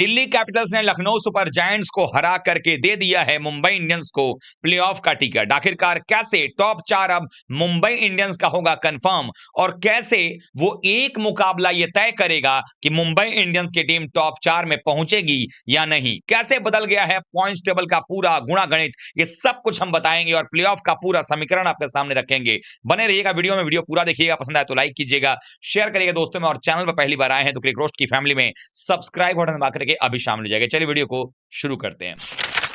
Delhi Capitals ने Lucknow super giants को हरा करके दे दिया है मुंबई इंडियंस को प्लेऑफ का टिकट। आखिरकार कैसे टॉप 4 अब मुंबई इंडियंस का होगा कंफर्म, और कैसे वो एक मुकाबला ये तय करेगा कि मुंबई इंडियंस की टीम टॉप 4 में पहुंचेगी या नहीं। कैसे बदल गया है पॉइंट्स टेबल का पूरा गुणा गणित, ये सब कुछ हम बताएंगे और प्लेऑफ का पूरा समीकरण आपके सामने रखेंगे। बने रहिएगा वीडियो में, वीडियो पूरा देखिएगा, पसंद आए तो लाइक कीजिएगा, शेयर करिएगा दोस्तों में, और चैनल पर पहली बार आए हैं तो क्रिक रोस्ट की फैमिली में सब्सक्राइब बटन दबा करके अभी शामिल हो जाएगा। चलिए वीडियो को शुरू करते हैं।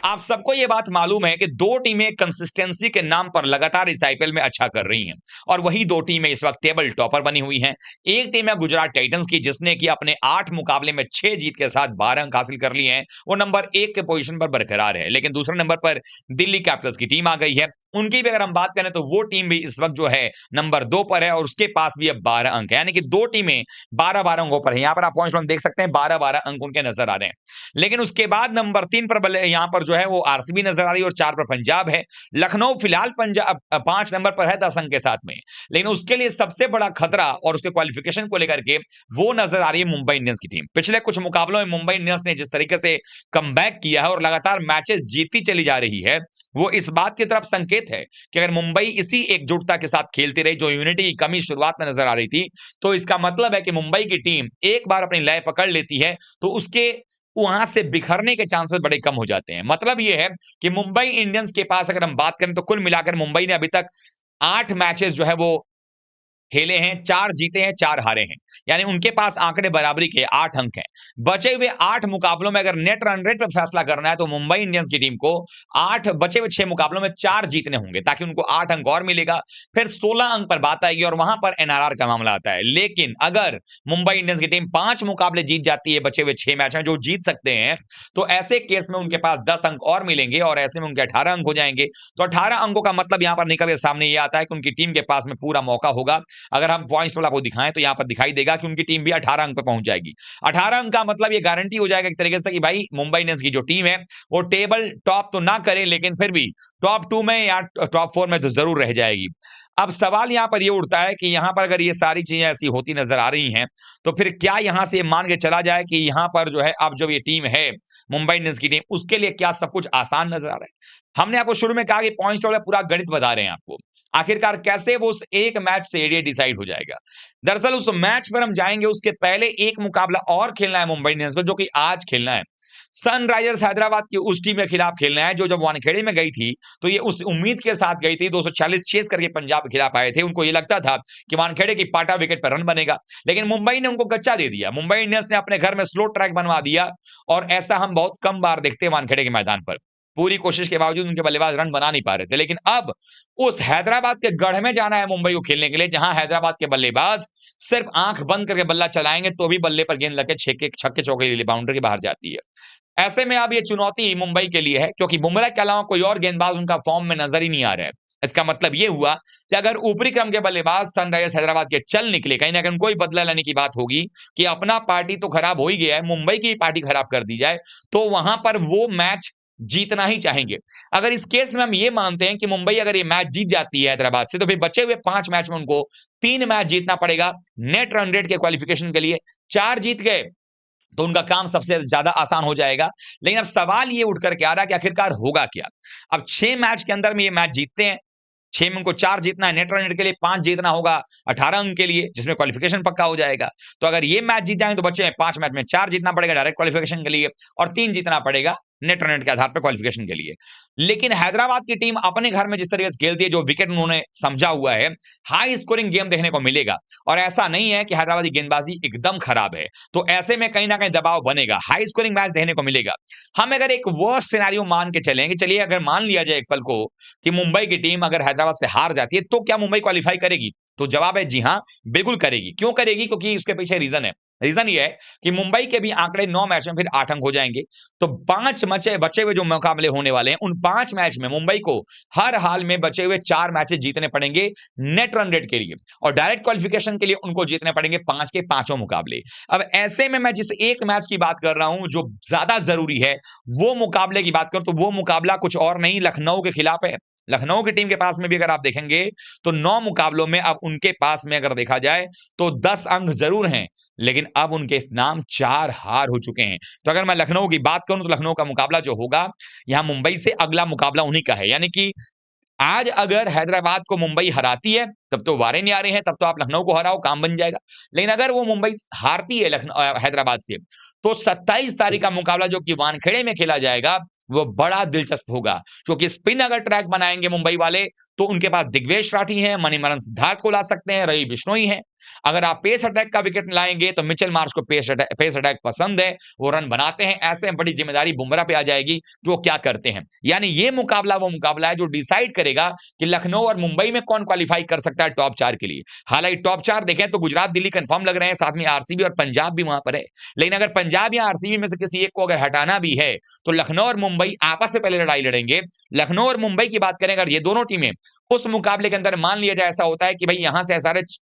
आप सबको यह बात मालूम है कि दो टीमें कंसिस्टेंसी के नाम पर लगातार इस आईपीएल में अच्छा कर रही हैं, और वही दो टीमें इस वक्त टेबल टॉपर बनी हुई हैं। एक टीम है गुजरात टाइटंस की, जिसने कि अपने 8 मुकाबले में 6 जीत के साथ 12 अंक हासिल कर लिए हैं, वो नंबर 1 के पोजीशन पर बरकरार है। लेकिन दूसरे नंबर पर दिल्ली कैपिटल्स की टीम आ गई है। उनकी भी अगर हम बात करें तो वो टीम भी इस वक्त जो है नंबर 2 पर है, और उसके पास भी अब 12 अंक है, यानी कि दो टीमें 12-12 अंकों पर है। यहां पर आप पॉइंट देख सकते हैं, 12-12 अंक उनके नजर आ रहे हैं। लेकिन उसके बाद नंबर 3 पर यहां पर जो है वो आरसीबी नजर आ रही है, और 4 पर पंजाब है। लखनऊ फिलहाल पंजाब 5 नंबर पर है 10 अंक के साथ में, लेकिन उसके लिए सबसे बड़ा खतरा और उसके क्वालिफिकेशन को लेकर के वो नजर आ रही है मुंबई इंडियंस की टीम। पिछले कुछ मुकाबलों में मुंबई इंडियंस ने जिस तरीके से कमबैक किया है और लगातार मैचेस जीतती चली जा रही है, वो इस बात की तरफ संकेत है कि अगर मुंबई इसी एकजुटता के साथ खेलती रही, जो यूनिटी की कमी शुरुआत में नजर आ रही थी, तो इसका मतलब है कि मुंबई की टीम एक बार अपनी लय पकड़ लेती है तो उसके वहां से बिखरने के चांसेस बड़े कम हो जाते हैं। मतलब यह है कि मुंबई इंडियंस के पास अगर हम बात करें तो कुल मिलाकर मुंबई ने अभी तक 8 मैचेस जो है वो खेले हैं, 4 जीते हैं 4 हारे हैं, यानी उनके पास आंकड़े बराबरी के 8 अंक हैं। बचे हुए 8 मुकाबलों में अगर नेट रन रेट पर फैसला करना है तो मुंबई इंडियंस की टीम को 8 बचे हुए 6 मुकाबलों में 4 जीतने होंगे, ताकि उनको 8 अंक और मिलेगा। फिर 16 अंक पर बात आएगी और वहां पर एनआरआर का मामला आता है। लेकिन अगर मुंबई इंडियंस की टीम 5 मुकाबले जीत जाती है बचे हुए 6 मैच में, जो जीत सकते हैं, तो ऐसे केस में उनके पास 10 अंक और मिलेंगे, और ऐसे में उनके 18 अंक हो जाएंगे। तो 18 अंकों का मतलब यहां पर निकल के सामने यह आता है कि उनकी टीम के पास में पूरा मौका होगा। अगर हम पॉइंट्स टेबल आपको दिखाएं तो यहां पर दिखाई देगा कि उनकी टीम भी 18 अंक पे पहुंच जाएगी। 18 अंक का मतलब ये गारंटी हो जाएगा एक तरीके से कि भाई मुंबई इंडियंस की जो टीम है वो टेबल टॉप तो ना करे, लेकिन फिर भी टॉप 2 में या टॉप 4 में तो जरूर रह जाएगी। अब सवाल यहां पर ये उठता है कि यहां पर अगर ये सारी चीजें ऐसी होती नजर आ रही हैं, तो फिर क्या यहां से मान के चला जाए कि यहां पर जो है अब जब ये टीम है मुंबई इंडियंस की टीम, उसके लिए क्या सब कुछ आसान नजर आ रहा है? हमने आपको शुरू में कहा कि पॉइंट्स टेबल पूरा गणित बता रहे हैं आपको। आखिरकार कैसे वो उस एक मैच से ये डिसाइड हो जाएगा? दरअसल उस मैच पर हम जाएंगे, उसके पहले एक मुकाबला और खेलना है मुंबई इंडियंस को, जो कि आज खेलना है। सनराइजर्स हैदराबाद की उस टीम के खिलाफ खेलना है जो जब वानखेड़े में गई थी तो ये उस उम्मीद के साथ गई थी, 240 चेस करके पंजाब के खिलाफ आए थे। उनको ये लगता था कि वानखेड़े की पाटा विकेट पर रन बनेगा, लेकिन मुंबई ने उनको गच्चा दे दिया। मुंबई इंडियंस ने अपने घर में स्लो ट्रैक बनवा दिया, और ऐसा हम बहुत कम बार देखते हैं वानखेड़े के मैदान पर। पूरी कोशिश के बावजूद उनके बल्लेबाज रन बना नहीं पा रहे थे। लेकिन अब उस हैदराबाद के गढ़ में जाना है मुंबई को खेलने के लिए, जहां हैदराबाद के बल्लेबाज सिर्फ आंख बंद करके बल्ला चलाएंगे तो भी बल्ले पर गेंद लगे छक्के चौके लिए बाउंड्री के बाहर जाती है। ऐसे में अब ये चुनौती मुंबई के लिए है, क्योंकि बुमराह के अलावा कोई और गेंदबाज उनका फॉर्म में नजर ही नहीं आ रहा है। इसका मतलब ये हुआ कि अगर ऊपरी क्रम के बल्लेबाज सनराइजर्स हैदराबाद के चल निकले, कहीं ना कहीं कोई बदला लेने की बात होगी कि अपना पार्टी तो खराब हो ही गया है, मुंबई की पार्टी खराब कर दी जाए, तो वहां पर वो मैच जीतना ही चाहेंगे। अगर इस केस में हम ये मानते हैं कि मुंबई अगर ये मैच जीत जाती है हैदराबाद से, तो फिर बचे हुए 5 मैच में उनको 3 मैच जीतना पड़ेगा नेट रन रेट के क्वालिफिकेशन के लिए। 4 जीत गए तो उनका काम सबसे ज्यादा आसान हो जाएगा। लेकिन अब सवाल ये उठ करके आ रहा है कि आखिरकार होगा क्या? अब 6 मैच के अंदर में ये मैच जीतते हैं, 6 में उनको 4 जीतना है नेट रन रेट के लिए, 5 जीतना होगा 18 अंक के लिए, जिसमें क्वालिफिकेशन पक्का हो जाएगा। तो अगर ये मैच जीत जाएंगे तो बचे हैं 5 मैच में 4 जीतना पड़ेगा डायरेक्ट क्वालिफिकेशन के लिए, और 3 जीतना पड़ेगा नेट रन रेट के आधार पर क्वालिफिकेशन के लिए। लेकिन हैदराबाद की टीम अपने घर में जिस तरीके से खेलती है, जो विकेट उन्होंने समझा हुआ है, हाई स्कोरिंग गेम देखने को मिलेगा। और ऐसा नहीं है कि हैदराबाद की गेंदबाजी एकदम खराब है, तो ऐसे में कहीं ना कहीं दबाव बनेगा, हाई स्कोरिंग मैच देखने को मिलेगा। हम अगर एक वर्स्ट सिनेरियो मान के चलेंगे, चलिए अगर मान लिया जाए एक पल को कि मुंबई की टीम अगर हैदराबाद से हार जाती है, तो क्या मुंबई क्वालिफाई करेगी? तो जवाब है जी हां, बिल्कुल करेगी। क्यों करेगी? क्योंकि उसके पीछे रीजन है। रीजन ये है कि मुंबई के भी आंकड़े 9 मैच में फिर 8 अंक हो जाएंगे, तो 5 बचे हुए जो मुकाबले होने वाले हैं, उन 5 मैच में मुंबई को हर हाल में बचे हुए 4 मैचेस जीतने पड़ेंगे नेट रन रेट के लिए, और डायरेक्ट क्वालिफिकेशन के लिए उनको जीतने पड़ेंगे 5 के पांचों मुकाबले। अब ऐसे में मैं जिस एक मैच की बात कर रहा हूं जो ज्यादा जरूरी है, वो मुकाबले की बात करूं तो वो मुकाबला कुछ और नहीं, लखनऊ के खिलाफ है। लखनऊ की टीम के पास में भी अगर आप देखेंगे तो 9 मुकाबलों में अब उनके पास में अगर देखा जाए तो 10 अंक जरूर हैं, लेकिन अब उनके नाम 4 हार हो चुके हैं। तो अगर मैं लखनऊ की बात करूं तो लखनऊ का मुकाबला जो होगा, यहां मुंबई से अगला मुकाबला उन्हीं का है। यानी कि आज अगर हैदराबाद को मुंबई हराती है, तब तो वारे न्यारे हैं, तब तो आप लखनऊ को हराओ, काम बन जाएगा। लेकिन अगर वो मुंबई हारती है हैदराबाद से, तो 27 तारीख का मुकाबला जो कि वानखेड़े में खेला जाएगा, वो बड़ा दिलचस्प होगा। क्योंकि स्पिन अगर ट्रैक बनाएँगे मुंबई वाले, तो उनके पास दिग्वेश राठी हैं, मणिमारन सिद्धार्थ को ला सकते हैं, रवि बिश्नोई हैं। अगर आप पेस अटैक का विकेट लाएँगे, तो मिचेल मार्श को पेस अटैक पसंद है, वो रन बनाते हैं। ऐसे में बड़ी ज़िम्मेदारी बुमराह पे आ जाएगी कि वो क्या करते हैं। यानी ये मुकाबला वो मुकाबला है जो डिसाइड करेगा कि लखनऊ और मुंबई में कौन क्वालीफाई कर सकता है टॉप 4 के लिए। हालाँकि टॉप 4 देखें तो गुजरात, दिल्ली कंफर्म लग रहे हैं, साथ में आरसीबी और पंजाब भी वहाँ पर है। लेकिन अगर पंजाब या आरसीबी में से किसी एक को अगर हटाना भी है, तो लखनऊ और मुंबई आपस में पहले लड़ाई लड़ेंगे। लखनऊ और मुंबई की बात करें अगर ये दोनों टीमें उस मुकाबले के अंदर मान लिया जाए ऐसा होता है कि भाई यहां से एसआरएच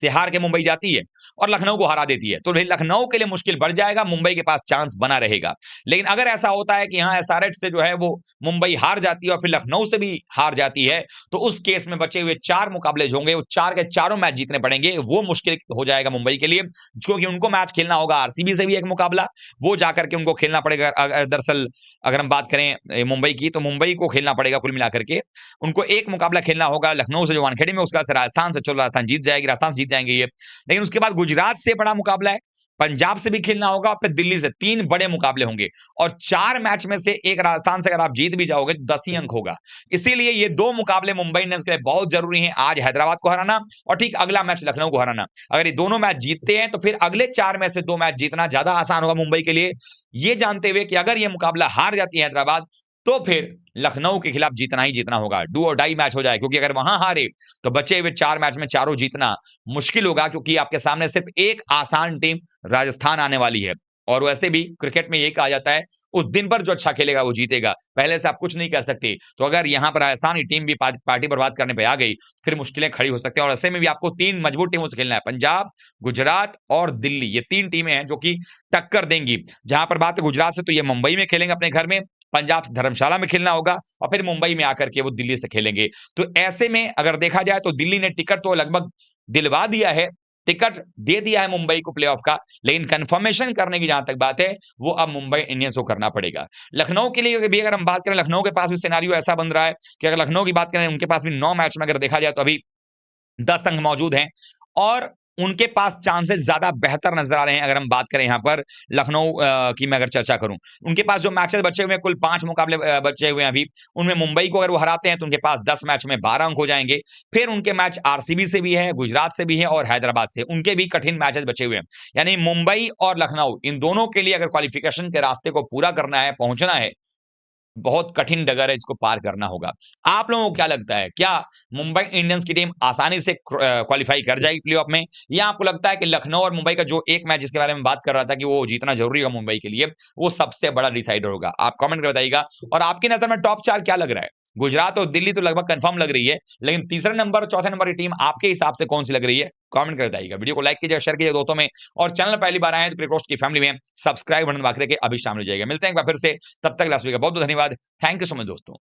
से हार के मुंबई जाती है और लखनऊ को हरा देती है, तो भाई लखनऊ के लिए मुश्किल बढ़ जाएगा, मुंबई के पास चांस बना रहेगा। लेकिन अगर ऐसा होता है कि यहाँ एसआरएच से जो है वो मुंबई हार जाती है और फिर लखनऊ से भी हार जाती है, तो उस केस में बचे हुए 4 मुकाबले जो होंगे, वो 4 के चारों मैच जीतने पड़ेंगे। वो मुश्किल हो जाएगा मुंबई के लिए, क्योंकि उनको मैच खेलना होगा आरसीबी से भी एक मुकाबला, वो जाकर के उनको खेलना पड़ेगा। दरअसल अगर हम बात करें मुंबई की, तो मुंबई को खेलना पड़ेगा कुल मिलाकर के। उनको एक मुकाबला खेलना होगा लखनऊ से जो वानखेड़े में, उसका राजस्थान से, चलो राजस्थान जीत जाएगी, राजस्थान जीत जाएंगे ये। लेकिन उसके बाद गुजरात से बड़ा मुकाबला है, पंजाब से भी खेलना होगा, फिर दिल्ली से। 3 बड़े मुकाबले होंगे और 4 मैच में से एक राजस्थान से अगर आप जीत भी जाओगे तो 10 ही अंक होगा। इसीलिए ये 2 मुकाबले मुंबई इंडियंस के लिए बहुत जरूरी हैं। आज हैदराबाद को हराना और ठीक अगला मैच लखनऊ को हराना। अगर ये दोनों मैच जीतते हैं तो फिर अगले 4 में से 2 मैच जीतना ज्यादा आसान होगा मुंबई के लिए। ये जानते हुए कि अगर ये मुकाबला हार जाती है हैदराबाद, तो फिर लखनऊ के खिलाफ जीतना ही जीतना होगा। डू और डाई मैच हो जाए, क्योंकि अगर वहां हारे तो बचे हुए 4 मैच में चारों जीतना मुश्किल होगा, क्योंकि आपके सामने सिर्फ एक आसान टीम राजस्थान आने वाली है। और वैसे भी क्रिकेट में यही कहा जाता है, उस दिन पर जो अच्छा खेलेगा वो जीतेगा। पहले से आप कुछ नहीं कह सकते। तो अगर यहाँ पर राजस्थान की टीम भी पार्टी बर्बाद करने पे आ गई, फिर मुश्किलें खड़ी हो सकती हैं। और ऐसे में भी आपको 3 मजबूत टीमों से खेलना है, पंजाब, गुजरात और दिल्ली। ये 3 टीमें हैं जो कि टक्कर देंगी। जहां पर बात है गुजरात से, तो ये मुंबई में खेलेंगे अपने घर में, पंजाब से धर्मशाला में खेलना होगा और फिर मुंबई में आकर के वो दिल्ली से खेलेंगे। तो ऐसे में अगर देखा जाए तो दिल्ली ने टिकट तो लगभग दिलवा दिया है, टिकट दे दिया है मुंबई को प्लेऑफ का, लेकिन कंफर्मेशन करने की जहां तक बात है, वो अब मुंबई इंडियंस को करना पड़ेगा। लखनऊ के लिए भी अगर हम बात करें, लखनऊ के पास भी सिनेरियो ऐसा बन रहा है कि अगर लखनऊ की बात करें, उनके पास भी 9 मैच में अगर देखा जाए तो अभी 10 अंक मौजूद हैं और उनके पास चांसेस ज्यादा बेहतर नजर आ रहे हैं। अगर हम बात करें यहाँ पर लखनऊ की मैं अगर चर्चा करूं, उनके पास जो मैचेस बचे हुए हैं, कुल 5 मुकाबले बचे हुए हैं अभी, उनमें मुंबई को अगर वो हराते हैं तो उनके पास 10 मैच में 12 अंक हो जाएंगे। फिर उनके मैच आरसीबी से भी है, गुजरात से भी है और हैदराबाद से, उनके भी कठिन मैचेस बचे हुए हैं। यानी मुंबई और लखनऊ, इन दोनों के लिए अगर क्वालिफिकेशन के रास्ते को पूरा करना है, पहुंचना है, बहुत कठिन डगर है, इसको पार करना होगा। आप लोगों को क्या लगता है, क्या मुंबई इंडियंस की टीम आसानी से क्वालीफाई कर जाएगी प्लेऑफ में, या आपको लगता है कि लखनऊ और मुंबई का जो एक मैच जिसके बारे में बात कर रहा था कि वो जीतना जरूरी होगा मुंबई के लिए, वो सबसे बड़ा डिसाइडर होगा? आप कमेंट करके बताइएगा। और आपकी नजर में टॉप 4 क्या लग रहा है? गुजरात और दिल्ली तो लगभग कंफर्म लग रही है, लेकिन तीसरे नंबर और चौथे नंबर की टीम आपके हिसाब से कौन सी लग रही है? कमेंट करके बताइएगा। वीडियो को लाइक कीजिए, शेयर कीजिए दोस्तों में, और चैनल पहली बार आए हैं तो क्रिकेट रोस्ट की फैमिली में सब्सक्राइब बटन दबा के अभी शामिल हो जाइएगा। मिलते हैं एक बार फिर से, तब तक लास्ट वीक का बहुत बहुत धन्यवाद। थैंक यू सो मच दोस्तों।